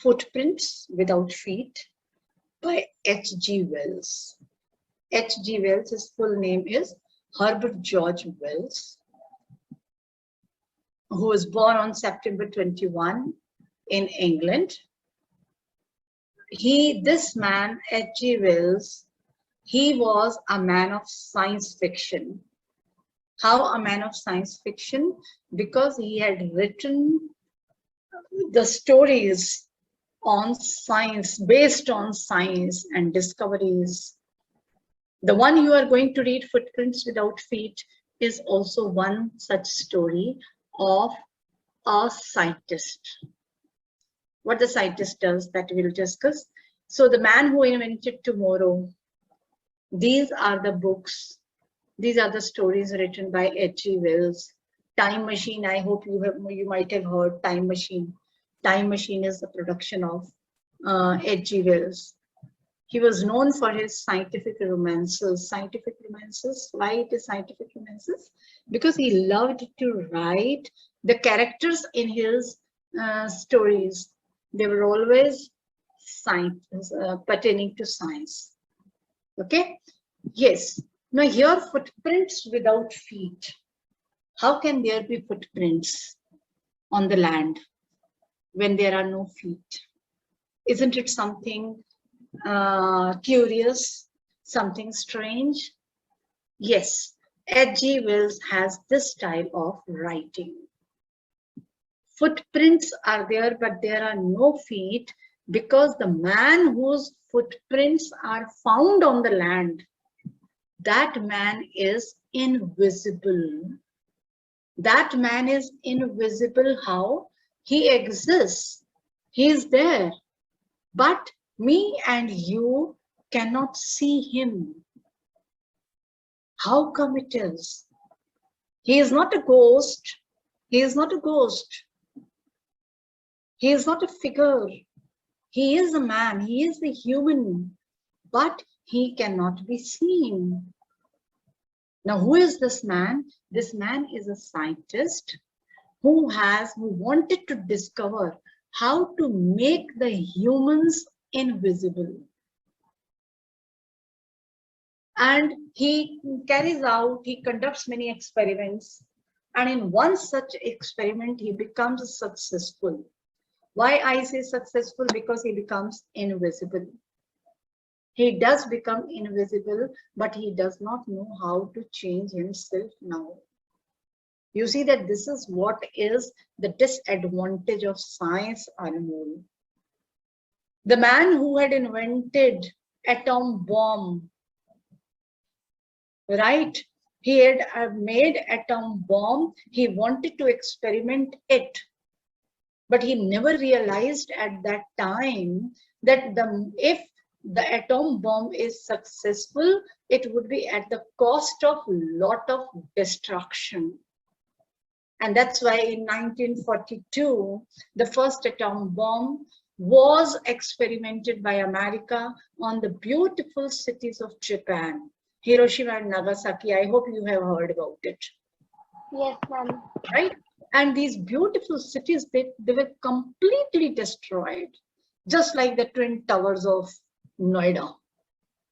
Footprints Without Feet by H.G. Wells. H.G. Wells, his full name is Herbert George Wells, who was born on September 21 in England. This man, H.G. Wells, he was a man of science fiction. How a man of science fiction? Because he had written the stories on science, based on science and discoveries. The one you are going to read, Footprints Without Feet, is also one such story of a scientist. What the scientist does, that we'll discuss. So the man who invented tomorrow, these are the books, these are the stories written by H.G. Wells. Time Machine, I hope you might have heard Time Machine. Time Machine is the production of H.G. Wells. He was known for his scientific romances. Scientific romances, why it is scientific romances? Because he loved to write the characters in his stories. They were always science, pertaining to science. Okay, yes. Now here, footprints without feet. How can there be footprints on the land when there are no feet? Isn't it something curious, something strange? Yes, H.G. Wells has this style of writing. Footprints are there, but there are no feet, because the man whose footprints are found on the land, that man is invisible. That man is invisible. How? He exists. He is there. But me and you cannot see him. How come it is? He is not a ghost. He is not a ghost. He is not a figure. He is a man. He is a human. But he cannot be seen. Now, who is this man? This man is a scientist who wanted to discover how to make the humans invisible. And he conducts many experiments. And in one such experiment, he becomes successful. Why I say successful? Because he becomes invisible. He does become invisible, but he does not know how to change himself now. You see that this is what is the disadvantage of science, Anmol. The man who had invented atom bomb, right? He had made atom bomb. He wanted to experiment it, but he never realized at that time that if the atom bomb is successful, it would be at the cost of a lot of destruction. And that's why in 1942, the first atom bomb was experimented by America on the beautiful cities of Japan, Hiroshima and Nagasaki. I hope you have heard about it. Yes, ma'am. Right? And these beautiful cities, they were completely destroyed, just like the Twin Towers of Noida.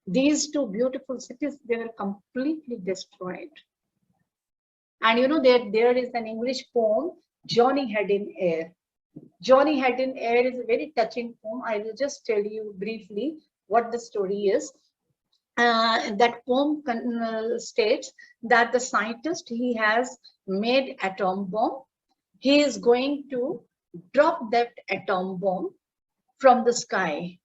These two beautiful cities, they were completely destroyed. And you know, there is an English poem, Johnny Head in Air. Johnny Head in Air is a very touching poem. I will just tell you briefly what the story is. That poem states that the scientist, he has made atom bomb. He is going to drop that atom bomb from the sky.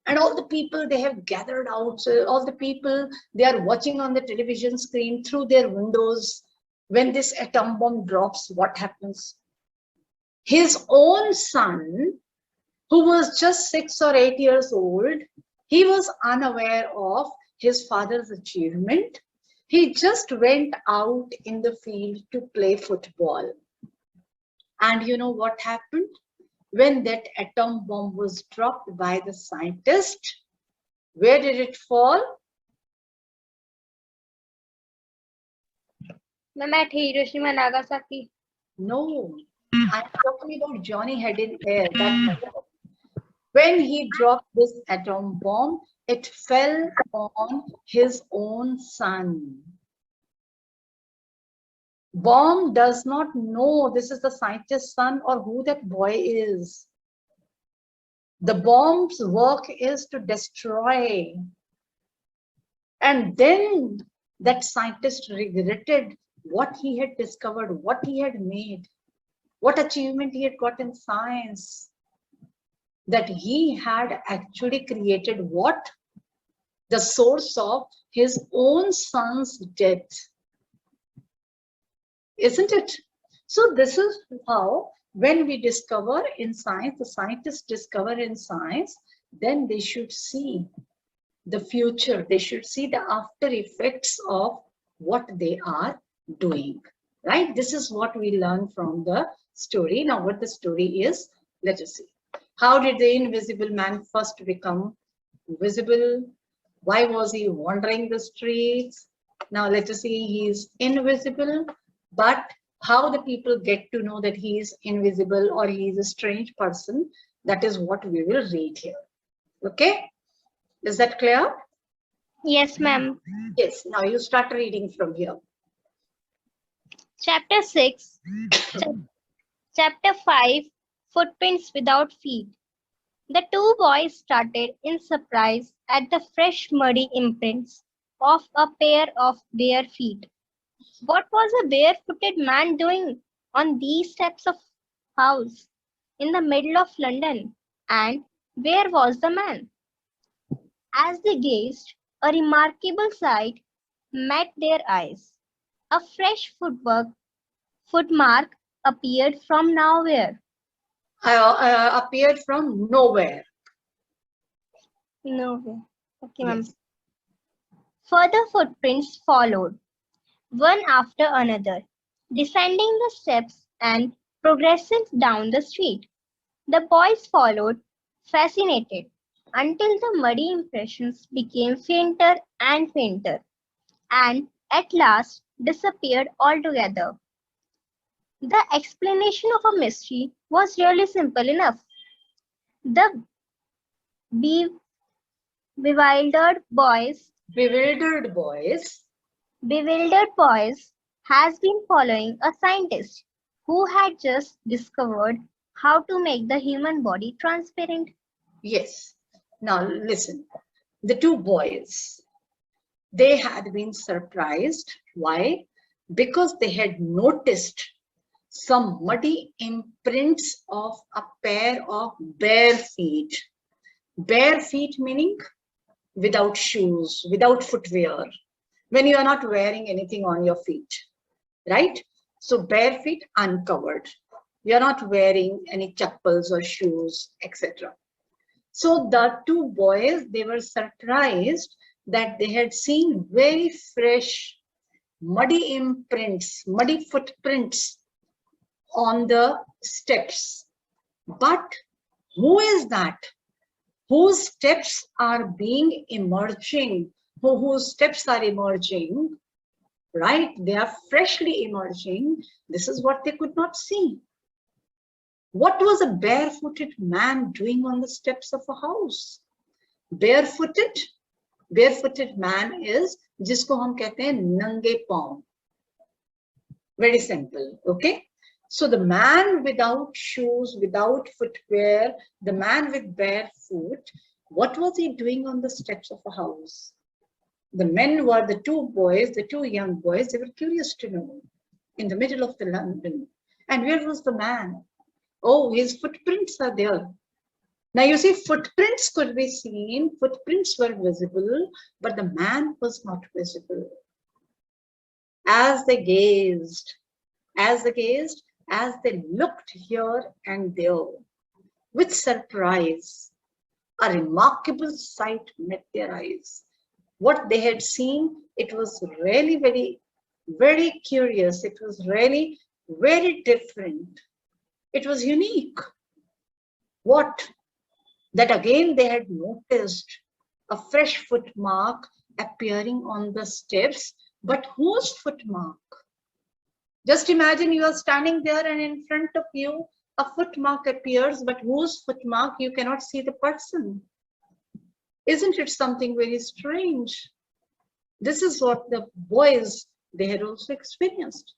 And all the people, they have gathered out. So all the people, they are watching on the television screen through their windows. When this atom bomb drops, what happens? His own son, who was just 6 or 8 years old, he was unaware of his father's achievement. He just went out in the field to play football. And you know what happened? When that atom bomb was dropped by the scientist, where did it fall? Ma'am, at Hiroshima, Nagasaki. No, I'm talking about Johnny Head in Air. That When he dropped this atom bomb, it fell on his own son. Bomb does not know this is the scientist's son or who that boy is. The bomb's work is to destroy. And then that scientist regretted what he had discovered, what he had made, what achievement he had got in science. That he had actually created what? The source of his own son's death. Isn't it? So this is how, when we discover in science, the scientists discover in science, then they should see the future. They should see the after effects of what they are doing, right? This is what we learn from the story. Now, what the story is, let us see. How did the invisible man first become visible? Why was he wandering the streets? Now, let us see, he is invisible, but how the people get to know that he is invisible or he is a strange person, that is what we will read here. Okay? Is that clear? Yes, ma'am. Yes, now you start reading from here. Chapter 6, Chapter 5, Footprints Without Feet. The two boys started in surprise at the fresh muddy imprints of a pair of bare feet. What was a barefooted man doing on these steps of house in the middle of London? And where was the man? As they gazed, a remarkable sight met their eyes. A fresh footmark appeared from nowhere. Appeared from nowhere. Nowhere. Okay, ma'am. Yes. Further footprints followed, one after another, descending the steps and progressing down the street. The boys followed, fascinated, until the muddy impressions became fainter and fainter, and at last disappeared altogether. The explanation of a mystery was really simple enough. The be- bewildered boys Bewildered boys. Bewildered Boys has been following a scientist who had just discovered how to make the human body transparent. Yes. Now listen. The two boys, they had been surprised. Why? Because they had noticed some muddy imprints of a pair of bare feet. Bare feet meaning without shoes, without footwear, when you are not wearing anything on your feet, right? So bare feet uncovered. You are not wearing any chappals or shoes, etc. So the two boys, they were surprised that they had seen very fresh, muddy imprints, muddy footprints on the steps. But who is that? Whose steps are being emerging? Whose steps are emerging? Right? They are freshly emerging. This is what they could not see. What was a barefooted man doing on the steps of a house? Barefooted? Barefooted man is जिसको हम कहते हैं नंगे पांव. Very simple, okay? So the man without shoes, without footwear, the man with bare foot, what was he doing on the steps of a house? The men were the two boys, the two young boys, they were curious to know, in the middle of the London. And where was the man? Oh, his footprints are there. Now you see, footprints could be seen, footprints were visible, but the man was not visible. As they gazed, as they looked here and there, with surprise, a remarkable sight met their eyes. What they had seen, it was really very curious. It was really very different. It was unique. What? That again they had noticed a fresh footmark appearing on the steps, but whose footmark? Just imagine you are standing there and in front of you A footmark appears, but whose footmark? You cannot see the person. Isn't it something very strange? This is what the boys, they had also experienced.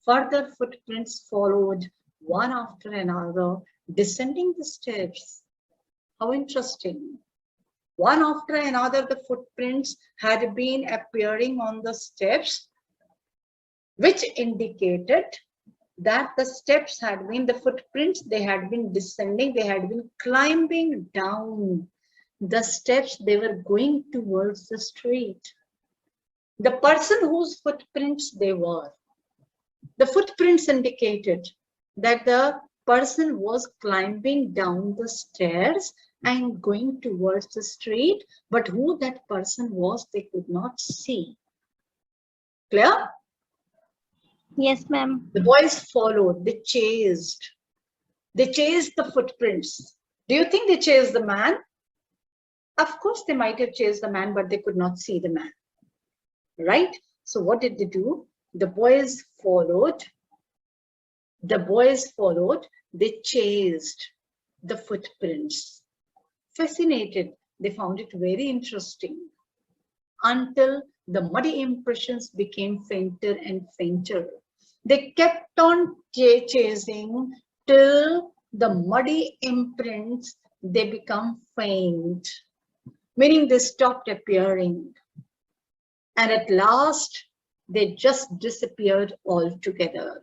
Further footprints followed, one after another, descending the steps. How interesting. One after another, the footprints had been appearing on the steps, which indicated that the steps had been, the footprints, they had been descending, they had been climbing down the steps, they were going towards the street. The person whose footprints they were, the footprints indicated that the person was climbing down the stairs and going towards the street, but who that person was, they could not see. Clear? Yes, ma'am. The boys followed, they chased the footprints. Do you think they chased the man? Of course, they might have chased the man, but they could not see the man. Right? So what did they do? The boys followed, they chased the footprints. Fascinated, they found it very interesting until the muddy impressions became fainter and fainter. They kept on chasing till the muddy imprints, they become faint, meaning they stopped appearing. And at last, they just disappeared altogether.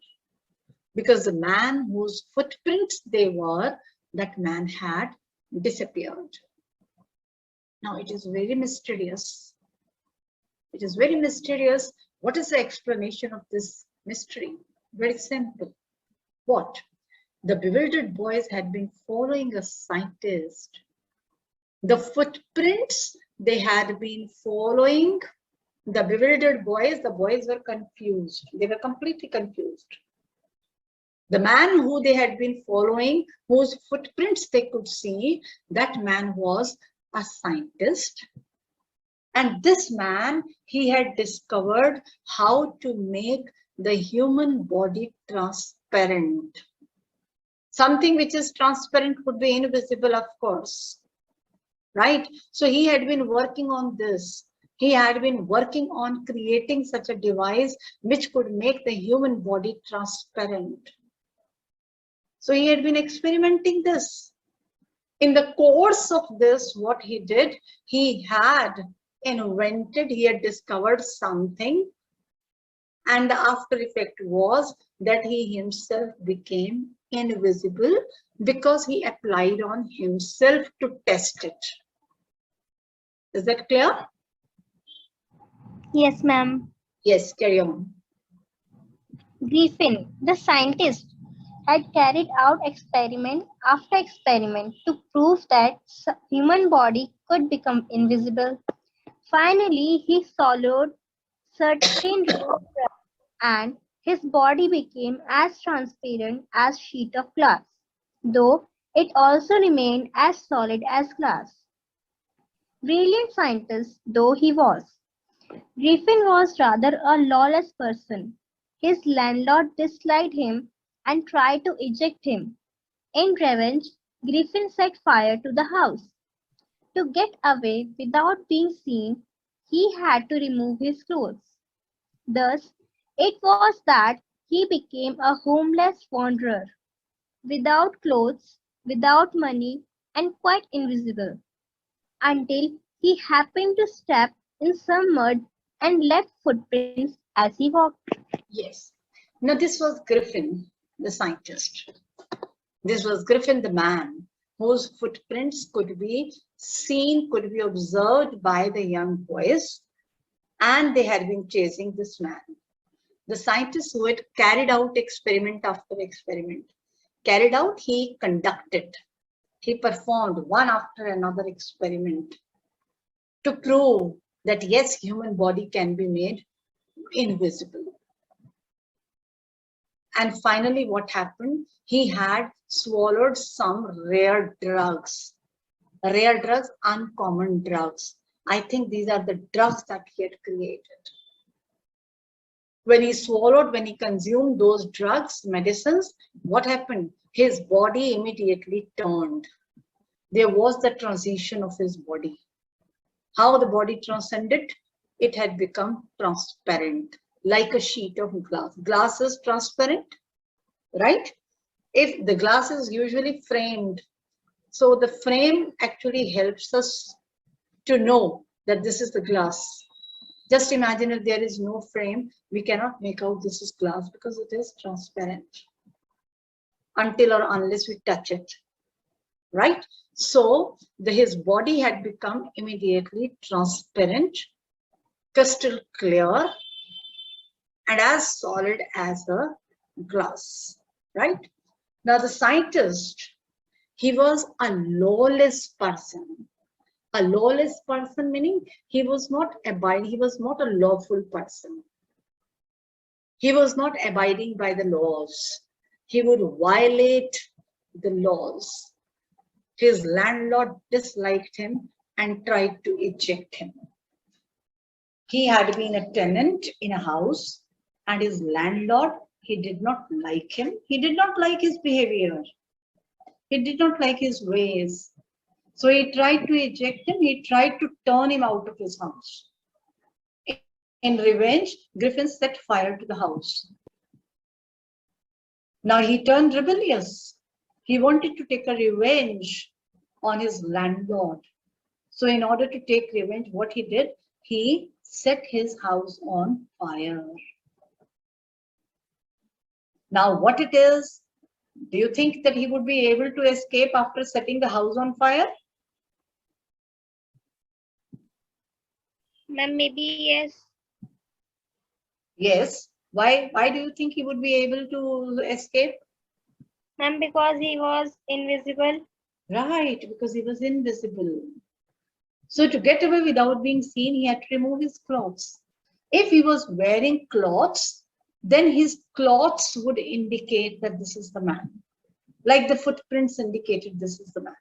Because the man whose footprints they were, that man had disappeared. Now it is very mysterious. It is very mysterious. What is the explanation of this mystery? Very simple. What? The bewildered boys had been following a scientist. The footprints they had been following, the bewildered boys, the boys were confused. They were completely confused. The man who they had been following, whose footprints they could see, that man was a scientist. And this man, he had discovered how to make the human body transparent. Something which is transparent would be invisible, of course. Right? So he had been working on this. He had been working on creating such a device which could make the human body transparent. So he had been experimenting this. In the course of this, what he did, he had invented, he had discovered something, and the after effect was that he himself became invisible because he applied on himself to test it. Is that clear? Yes, ma'am. Yes, carry on. Griffin, the scientist, had carried out experiment after experiment to prove that human body could become invisible. Finally, he swallowed certain drugs and his body became as transparent as sheet of glass, though it also remained as solid as glass. Brilliant scientist though he was, Griffin was rather a lawless person. His landlord disliked him and tried to eject him. In revenge, Griffin set fire to the house. To get away without being seen, he had to remove his clothes. Thus, it was that he became a homeless wanderer, without clothes, without money, and quite invisible, until he happened to step in some mud and left footprints as he walked. Yes. Now this was Griffin, the scientist. This was Griffin, the man, whose footprints could be seen, could be observed by the young boys, and they had been chasing this man. The scientist who had carried out experiment after experiment. Carried out, he conducted. He performed one after another experiment to prove that yes, human body can be made invisible. And finally, what happened? He had swallowed some rare drugs, uncommon drugs. I think these are the drugs that he had created. When he swallowed, when he consumed those drugs, medicines, what happened? his body immediately turned. There was the transition of his body. How the body transcended? It had become transparent, like a sheet of glass. Glass is transparent, right? If the glass is usually framed, so the frame actually helps us to know that this is the glass. Just imagine if there is no frame, we cannot make out this is glass because it is transparent until or unless we touch it, right? So his body had become immediately transparent, crystal clear, and as solid as a glass, right? Now the scientist, he was a lawless person. A lawless person meaning he was not a lawful person. He was not abiding by the laws. He would violate the laws. His landlord disliked him and tried to eject him. He had been a tenant in a house, and his landlord, he did not like him. He did not like his behavior. He did not like his ways. So he tried to eject him. He tried to turn him out of his house. In revenge, Griffin set fire to the house. Now he turned rebellious. He wanted to take a revenge on his landlord. So in order to take revenge, what he did, he set his house on fire. Now what it is, do you think that he would be able to escape after setting the house on fire? Ma'am, maybe yes. Yes. Why do you think he would be able to escape? Ma'am, because he was invisible. Right, because he was invisible. So to get away without being seen, he had to remove his clothes. If he was wearing clothes, then his clothes would indicate that this is the man. Like the footprints indicated this is the man.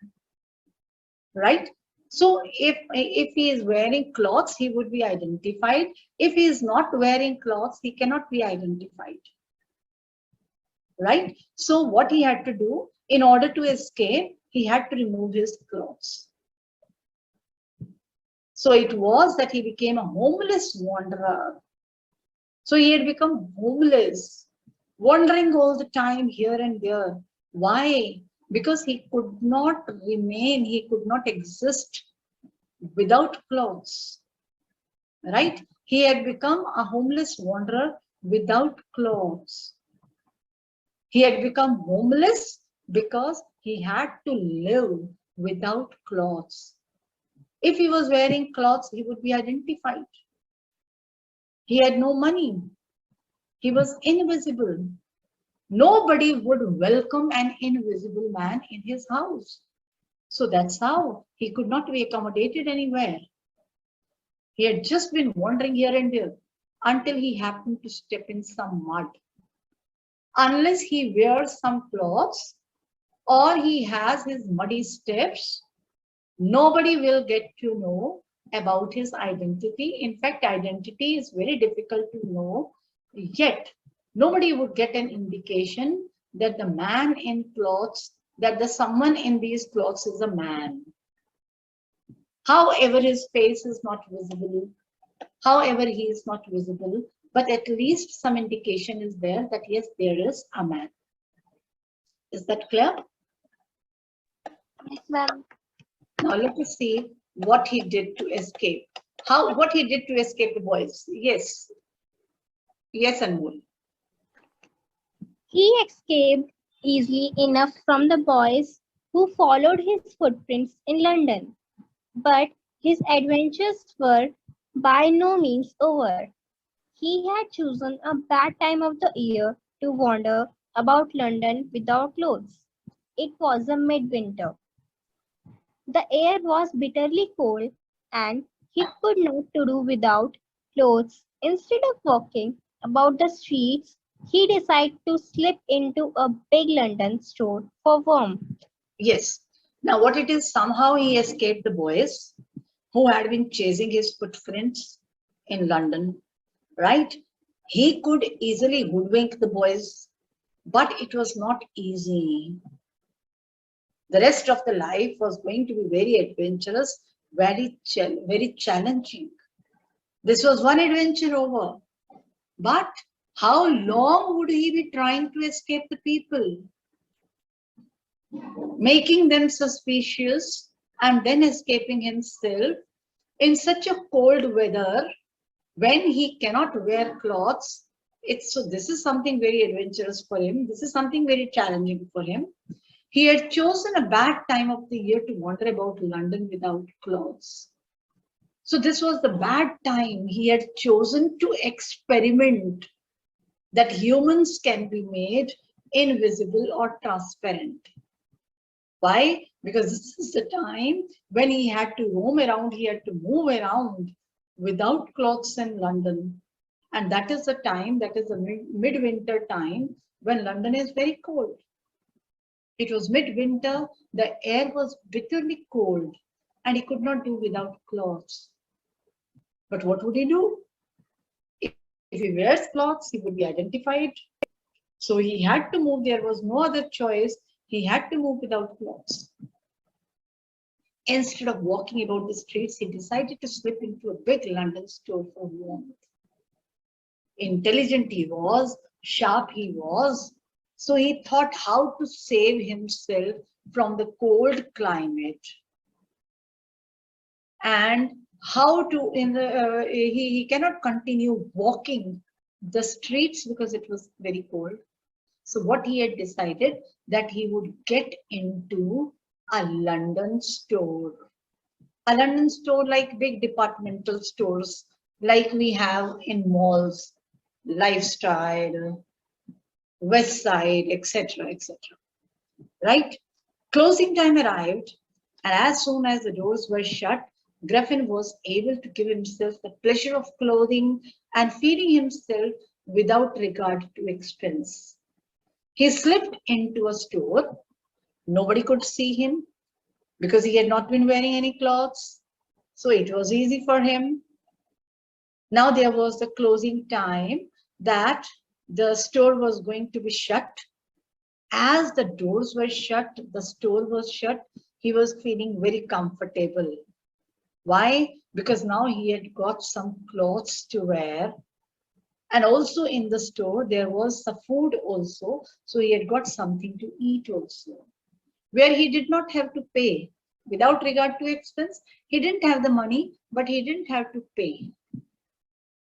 Right? So if he is wearing clothes, he would be identified. If he is not wearing clothes, he cannot be identified. Right? So what he had to do, in order to escape, he had to remove his clothes. So it was that he became a homeless wanderer. So he had become homeless, wandering all the time here and there. Why? Because he could not remain, he could not exist without clothes. Right? He had become a homeless wanderer without clothes. He had become homeless because he had to live without clothes. If he was wearing clothes, he would be identified. He had no money. He was invisible. Nobody would welcome an invisible man in his house. So that's how he could not be accommodated anywhere. He had just been wandering here and there until he happened to step in some mud. Unless he wears some clothes or he has his muddy steps, nobody will get to know about his identity. In fact, identity is very difficult to know, yet nobody would get an indication that the man in clothes, that the someone in these clothes is a man. However, his face is not visible, however, he is not visible, but at least some indication is there that yes, there is a man. Is that clear? Yes, ma'am. Now let us see what he did to escape. What he did to escape the boys. Yes. Yes, Anmol. He escaped easily enough from the boys who followed his footprints in London. But his adventures were by no means over. He had chosen a bad time of the year to wander about London without clothes. It was a midwinter. The air was bitterly cold, and he could not do without clothes. Instead of walking about the streets, he decided to slip into a big London store for warmth. Yes. Now what it is, somehow he escaped the boys who had been chasing his footprints in London, right? He could easily hoodwink the boys. But it was not easy. The rest of the life was going to be very adventurous, very challenging. This was one adventure over. But how long would he be trying to escape the people, making them suspicious and then escaping himself in such a cold weather when he cannot wear clothes? This is something very adventurous for him. This is something very challenging for him. He had chosen a bad time of the year to wander about London without clothes. So this was the bad time he had chosen to experiment that humans can be made invisible or transparent. Why? Because this is the time when he had to roam around, he had to move around without clothes in London. And that is the time, that is the midwinter time when London is very cold. It was midwinter, the air was bitterly cold, and he could not do without clothes. But what would he do? If he wears clothes, he would be identified. So he had to move. There was no other choice. He had to move without clothes. Instead of walking about the streets, he decided to slip into a big London store for warmth. Intelligent he was, sharp he was. So he thought how to save himself from the cold climate and how to he cannot continue walking the streets because it was very cold. So what he had decided that he would get into a London store. A London store like big departmental stores like we have in malls, Lifestyle, West Side, etc., etc. Right? Closing time arrived, and as soon as the doors were shut, Griffin was able to give himself the pleasure of clothing and feeding himself without regard to expense. He slipped into a store. Nobody could see him because he had not been wearing any clothes. So it was easy for him. Now there was the closing time that the store was going to be shut. As the doors were shut, the store was shut, he was feeling very comfortable. Why? Because now he had got some clothes to wear. And also in the store, there was the food also. So he had got something to eat also, where he did not have to pay. Without regard to expense, he didn't have the money, but he didn't have to pay.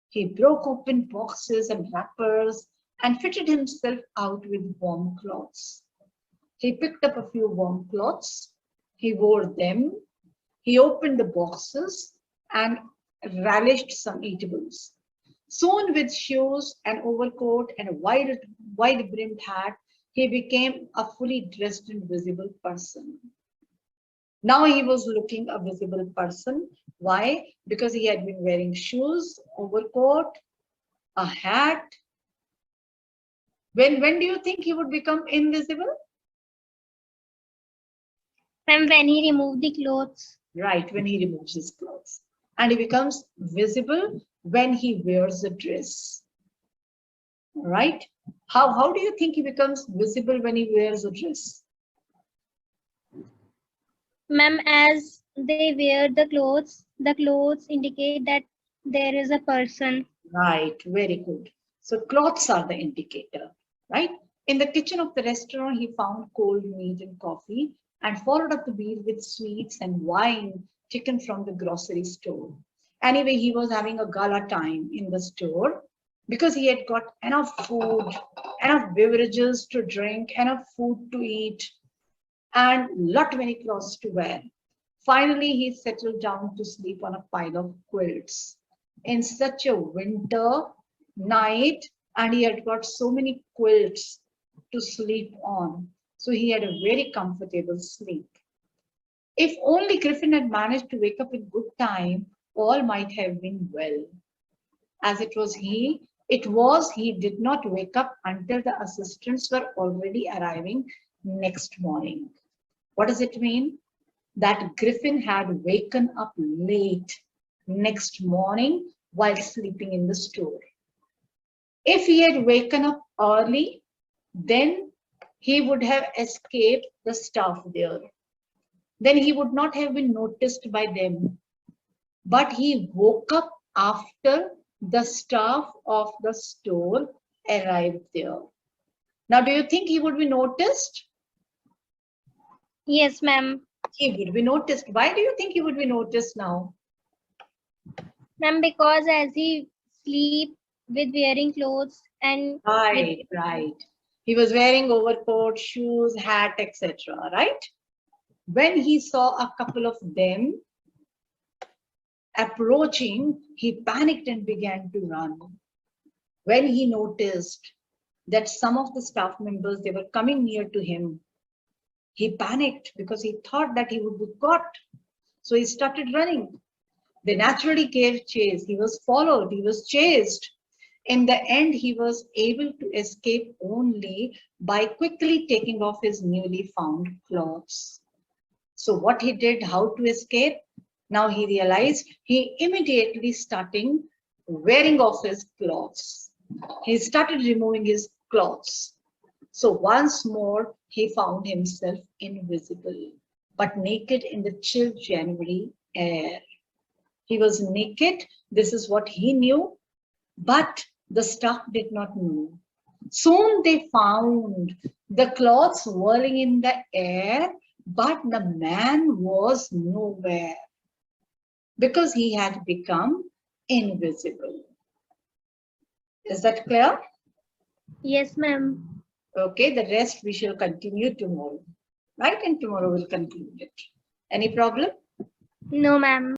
He broke open boxes and wrappers and fitted himself out with warm clothes. He picked up a few warm clothes. He wore them. He opened the boxes and relished some eatables. Soon, with shoes, an overcoat, and a wide-brimmed hat, he became a fully dressed and visible person. Now he was looking a visible person. Why? Because he had been wearing shoes, overcoat, a hat. When do you think he would become invisible? And when he removed the clothes. Right, when he removes his clothes. And he becomes visible when he wears a dress. Right? How do you think he becomes visible when he wears a dress? Ma'am, as they wear the clothes indicate that there is a person. Right, very good. So clothes are the indicator, right? In the kitchen of the restaurant, he found cold meat and coffee and followed up the meal with sweets and wine taken from the grocery store. Anyway, he was having a gala time in the store because he had got enough food, enough beverages to drink, enough food to eat, and lot many clothes to wear. Finally, he settled down to sleep on a pile of quilts. In such a winter night, and he had got so many quilts to sleep on. So he had a very comfortable sleep. If only Griffin had managed to wake up in good time, all might have been well. As he did not wake up until the assistants were already arriving next morning. What does it mean? That Griffin had waken up late next morning while sleeping in the store. If he had waken up early, then he would have escaped the staff there. Then he would not have been noticed by them. But he woke up after the staff of the store arrived there. Now, do you think he would be noticed? Yes, ma'am. He would be noticed. Why do you think he would be noticed now? Ma'am, because as he sleep with wearing clothes and with Right, right. He was wearing overcoat, shoes, hat, etc. Right? When he saw a couple of them approaching, he panicked and began to run. When he noticed that some of the staff members, they were coming near to him, he panicked because he thought that he would be caught. So he started running. They naturally gave chase. He was followed, he was chased. In the end, he was able to escape only by quickly taking off his newly found clothes. So what he did, how to escape? Now he realized he immediately started wearing off his clothes. He started removing his clothes. So once more, he found himself invisible, but naked in the chill January air. He was naked, this is what he knew, but the staff did not know. Soon they found the cloths whirling in the air, but the man was nowhere because he had become invisible. Is that clear? yes, ma'am. Okay, the rest we shall continue tomorrow, right? And tomorrow we'll conclude it. Any problem? No, ma'am.